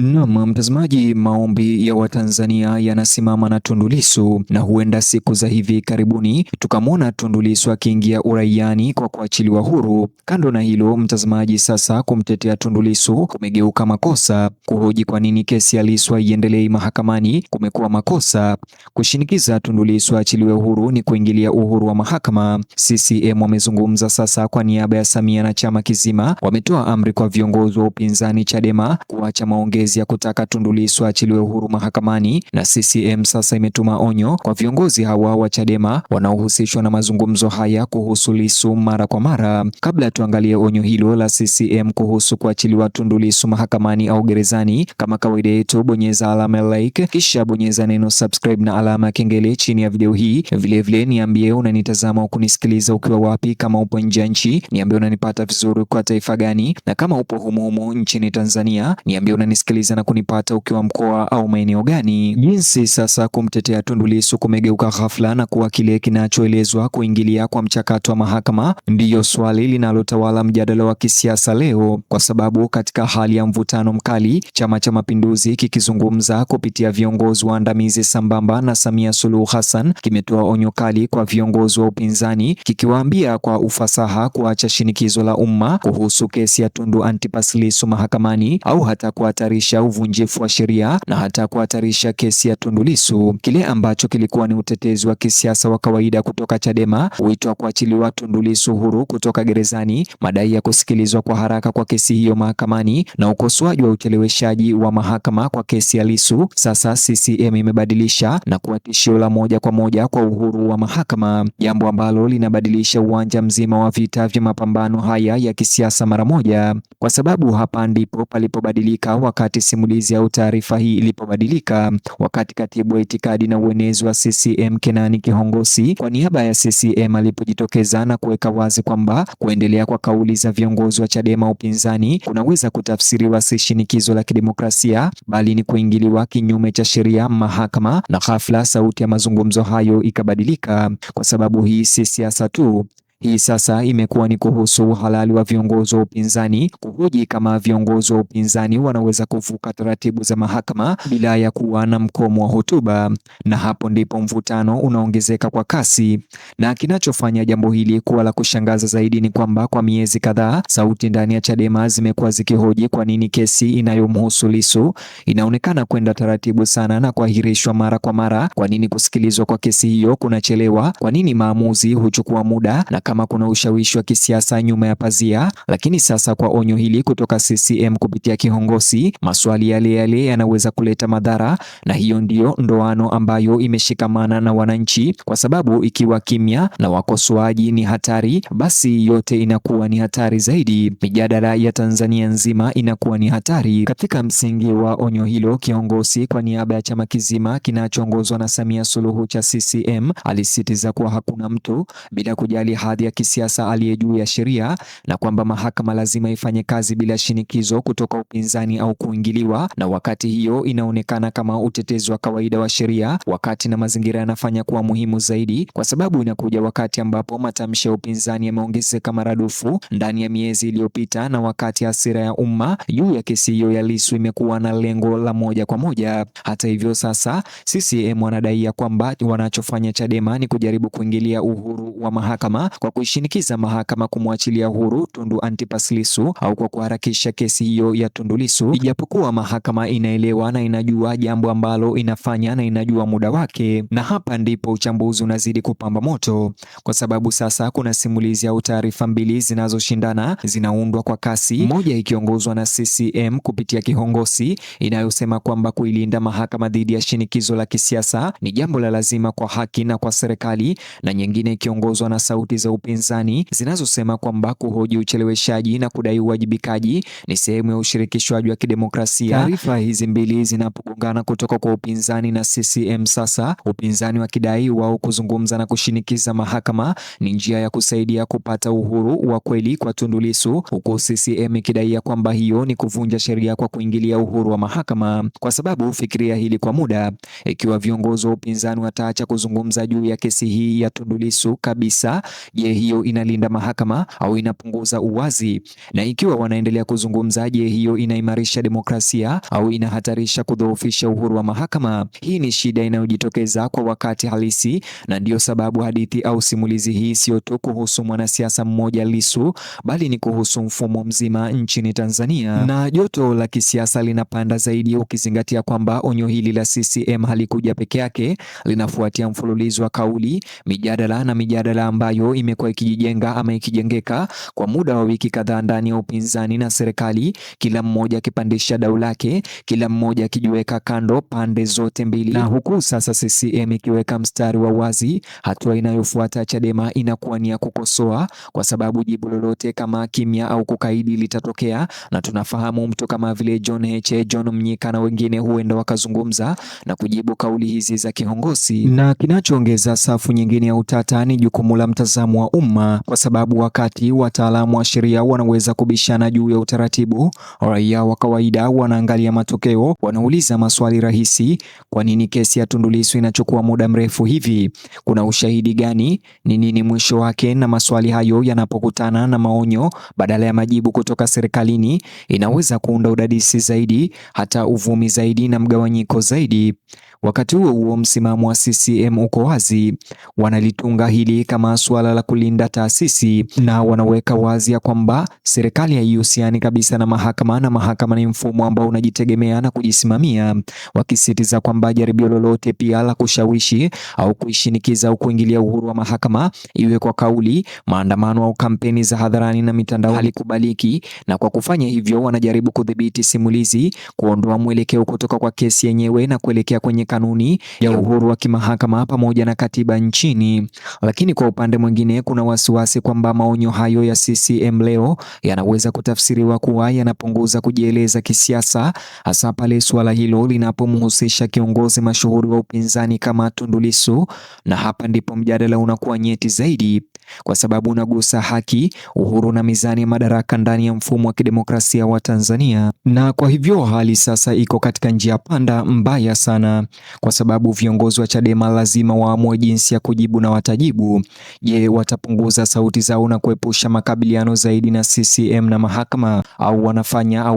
Naam, mtazamaji, maombi ya Watanzania yanasimama na Tundu Lissu, na huenda siku za hivi karibuni tukamwona Tundu Lissu akiingia uraiani kwa kuachiliwa huru. Kando na hilo, mtazamaji, sasa kumtetea Tundu Lissu kumegeuka makosa. Kuhoji kwa nini kesi ya Lissu haiendelei mahakamani kumekuwa makosa. Kushinikiza Tundu Lissu achiliwe huru ni kuingilia uhuru wa mahakama. CCM wamezungumza sasa kwa niaba ya Samia na chama kizima. Wametoa amri kwa viongozi wa upinzani Chadema kuacha maongezi ya kutaka Tundu Lissu achiliwe huru mahakamani, na CCM sasa imetuma onyo kwa viongozi hawa wa Chadema wanaohusishwa na mazungumzo haya kuhusu Lissu mara kwa mara. Kabla tuangalie onyo hilo la CCM kuhusu kuachiliwa Tundu Lissu mahakamani au gerezani, kama kawaida yetu, bonyeza alama ya like kisha bonyeza neno subscribe na alama ya kengele chini ya video hii. Vilevile niambie unanitazama au kunisikiliza ukiwa wapi. Kama upo nje ya nchi, niambie unanipata vizuri kwa taifa gani, na kama upo humu nchini Tanzania, niambie unanisikiliza na kunipata ukiwa mkoa au maeneo gani. Jinsi sasa kumtetea Tundu Lissu kumegeuka ghafla na kuwa kile kinachoelezwa kuingilia kwa mchakato wa mahakama, ndiyo swali linalotawala mjadala wa kisiasa leo, kwa sababu katika hali ya mvutano mkali, Chama cha Mapinduzi kikizungumza kupitia viongozi waandamizi sambamba na Samia Suluhu Hassan kimetoa onyo kali kwa viongozi wa upinzani, kikiwaambia kwa ufasaha kuacha shinikizo la umma kuhusu kesi ya Tundu Antipas Lissu mahakamani au hata kuhatarisha uvunjifu wa sheria na hata kuhatarisha kesi ya Tundu Lissu. Kile ambacho kilikuwa ni utetezi wa kisiasa wa kawaida kutoka Chadema, huitwa kuachiliwa Tundu Lissu huru kutoka gerezani, madai ya kusikilizwa kwa haraka kwa kesi hiyo mahakamani na ukosoaji wa ucheleweshaji wa mahakama kwa kesi ya Lissu, sasa CCM imebadilisha na kuwa tishio la moja kwa moja kwa uhuru wa mahakama, jambo ambalo linabadilisha uwanja mzima wa vita vya mapambano haya ya kisiasa mara moja, kwa sababu hapa ndipo palipobadilika wakati simulizi au taarifa hii ilipobadilika, wakati katibu wa itikadi na uenezi wa CCM Kenani Kihongosi kwa niaba ya CCM alipojitokeza na kuweka wazi kwamba kuendelea kwa kauli za viongozi wa Chadema upinzani kunaweza kutafsiriwa si shinikizo la kidemokrasia bali ni kuingiliwa kinyume cha sheria mahakama, na ghafla sauti ya mazungumzo hayo ikabadilika, kwa sababu hii si siasa tu. Hii sasa imekuwa ni kuhusu uhalali wa viongozi wa upinzani kuhoji kama viongozi wa upinzani wanaweza kuvuka taratibu za mahakama bila ya kuwa na mkomo wa hotuba, na hapo ndipo mvutano unaongezeka kwa kasi. Na kinachofanya jambo hili kuwa la kushangaza zaidi ni kwamba kwa miezi kadhaa sauti ndani ya Chadema zimekuwa zikihoji kwa nini kesi inayomhusu Lissu inaonekana kwenda taratibu sana na kuahirishwa mara kwa mara, kwa nini kusikilizwa kwa kesi hiyo kunachelewa, kwa nini maamuzi huchukua muda, na kama kuna ushawishi wa kisiasa nyuma ya pazia. Lakini sasa kwa onyo hili kutoka CCM kupitia Kihongosi, maswali yale yale yanaweza kuleta madhara, na hiyo ndiyo ndoano ambayo imeshikamana na wananchi, kwa sababu ikiwa kimya na wakosoaji ni hatari, basi yote inakuwa ni hatari zaidi. Mijadala ya Tanzania nzima inakuwa ni hatari. Katika msingi wa onyo hilo, Kihongosi kwa niaba ya chama kizima kinachoongozwa na Samia Suluhu cha CCM alisisitiza kuwa hakuna mtu, bila kujali hadhi ya kisiasa, aliye juu ya sheria, na kwamba mahakama lazima ifanye kazi bila shinikizo kutoka upinzani au kuingiliwa. Na wakati hiyo inaonekana kama utetezi wa kawaida wa sheria, wakati na mazingira yanafanya kuwa muhimu zaidi, kwa sababu inakuja wakati ambapo matamshi ya upinzani yameongezeka maradufu ndani ya miezi iliyopita, na wakati hasira ya umma juu ya kesi hiyo ya Lissu imekuwa na lengo la moja kwa moja. Hata hivyo, sasa CCM wanadai ya kwamba wanachofanya Chadema ni kujaribu kuingilia uhuru wa mahakama kwa kuishinikiza mahakama kumwachilia huru Tundu Antipas Lissu au kwa kuharakisha kesi hiyo ya Tundu Lissu, ijapokuwa mahakama inaelewa na inajua jambo ambalo inafanya na inajua muda wake. Na hapa ndipo uchambuzi unazidi kupamba moto, kwa sababu sasa kuna simulizi au taarifa mbili zinazoshindana zinaundwa kwa kasi, moja ikiongozwa na CCM kupitia Kihongosi inayosema kwamba kuilinda mahakama dhidi ya shinikizo la kisiasa ni jambo la lazima kwa haki na kwa serikali, na nyingine ikiongozwa na sauti za upinzani zinazosema kwamba kuhoji ucheleweshaji na kudai uwajibikaji ni sehemu ya ushirikishwaji wa kidemokrasia. Taarifa hizi mbili zinapogongana kutoka kwa upinzani na CCM, sasa upinzani wakidai wao kuzungumza na kushinikiza mahakama ni njia ya kusaidia kupata uhuru wa kweli kwa Tundu Lissu, huku CCM ikidai kwamba hiyo ni kuvunja sheria kwa kuingilia uhuru wa mahakama. Kwa sababu fikiria hili kwa muda, ikiwa viongozi wa upinzani wataacha kuzungumza juu ya kesi hii ya Tundu Lissu kabisa, je, Je, hiyo inalinda mahakama au inapunguza uwazi? Na ikiwa wanaendelea kuzungumza, je, hiyo inaimarisha demokrasia au inahatarisha kudhoofisha uhuru wa mahakama? Hii ni shida inayojitokeza kwa wakati halisi, na ndiyo sababu hadithi au simulizi hii sio tu kuhusu mwanasiasa mmoja Lissu, bali ni kuhusu mfumo mzima nchini Tanzania. Na joto la kisiasa linapanda zaidi ukizingatia kwamba onyo hili la CCM halikuja peke yake, linafuatia mfululizo wa kauli, mijadala ambayo imekuwa ikijijenga ama ikijengeka kwa muda wa wiki kadhaa ndani ya upinzani na serikali, kila mmoja akipandisha dau lake, kila mmoja akijiweka kando pande zote mbili. Na huku sasa CCM ikiweka mstari wa wazi, hatua inayofuata Chadema inakuwa ni ya kukosoa, kwa sababu jibu lolote kama kimya au kukaidi litatokea, na tunafahamu mtu kama vile John Heche, John Mnyika na wengine huenda wakazungumza na kujibu kauli hizi za kiongozi. Na kinachoongeza safu nyingine ya utata ni jukumu la mtazamo wa umma, kwa sababu wakati wataalamu wa sheria wanaweza kubishana juu ya utaratibu, raia wa kawaida wanaangalia matokeo, wanauliza maswali rahisi. Kwa nini kesi ya Tundu Lissu inachukua muda mrefu hivi? Kuna ushahidi gani? Ni nini mwisho wake? Na maswali hayo yanapokutana na maonyo badala ya majibu kutoka serikalini, inaweza kuunda udadisi zaidi, hata uvumi zaidi na mgawanyiko zaidi. Wakati huo msimamo wa CCM uko wazi. Wanalitunga hili kama suala la kulinda taasisi, na wanaweka wazi ya kwamba serikali haihusiani kabisa na mahakama, na mahakama ni mfumo ambao unajitegemea na kujisimamia, wakisisitiza kwamba jaribio lolote pia la kushawishi au kuishinikiza au kuingilia uhuru wa mahakama, iwe kwa kauli, maandamano au kampeni za hadharani na mitandao, halikubaliki. Na kwa kufanya hivyo wanajaribu kudhibiti simulizi, kuondoa mwelekeo kutoka kwa kesi yenyewe na kuelekea kwenye kanuni ya uhuru wa kimahakama pamoja na katiba nchini. Lakini kwa upande mwingine kuna wasiwasi kwamba maonyo hayo ya CCM leo yanaweza kutafsiriwa kuwa yanapunguza kujieleza kisiasa, hasa pale suala hilo linapomhusisha kiongozi mashuhuri wa upinzani kama Tundu Lissu. Na hapa ndipo mjadala unakuwa nyeti zaidi, kwa sababu unagusa haki, uhuru na mizani ya madaraka ndani ya mfumo wa kidemokrasia wa Tanzania. Na kwa hivyo hali sasa iko katika njia panda mbaya sana, kwa sababu viongozi wa Chadema lazima waamue jinsi ya kujibu na watajibu. Je, watapunguza sauti zao na kuepusha makabiliano zaidi na CCM na mahakama, au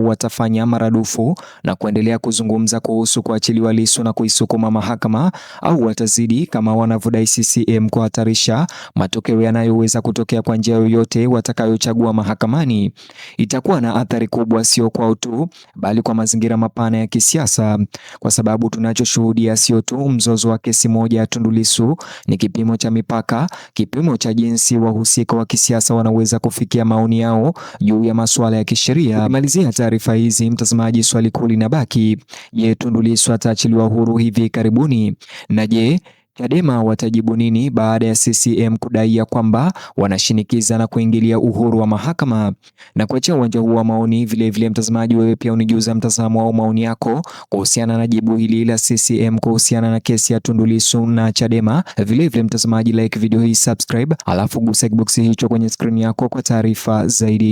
watafanya maradufu na kuendelea kuzungumza kuhusu kuachiliwa Lissu na kuisukuma mahakama, au watazidi kama wanavyodai CCM kuhatarisha matokeo yanayoweza kutokea kwa njia yoyote watakayochagua mahakamani. Itakuwa na athari kubwa, sio kwao tu, bali kwa mazingira mapana ya kisiasa, kwa sababu tunachoshuhudia sio tu mzozo wa kesi moja ya Tundu Lissu, ni kipimo cha mipaka, kipimo cha jinsi wahusika wa kisiasa wanaweza kufikia maoni yao juu ya masuala ya kisheria. Kumalizia taarifa hizi, mtazamaji, swali kuu linabaki: je, Tundu Lissu ataachiliwa huru hivi karibuni? Na je, Chadema watajibu nini baada ya CCM kudai ya kwamba wanashinikiza na kuingilia uhuru wa mahakama? Na kuachia uwanja huu wa maoni, vile mtazamaji, wewe pia unijuza mtazamo au maoni yako kuhusiana na jibu hili la CCM kuhusiana na kesi ya Tundu Lissu na Chadema. Vile mtazamaji, like video hii, subscribe, alafu gusa box hicho kwenye screen yako kwa taarifa zaidi.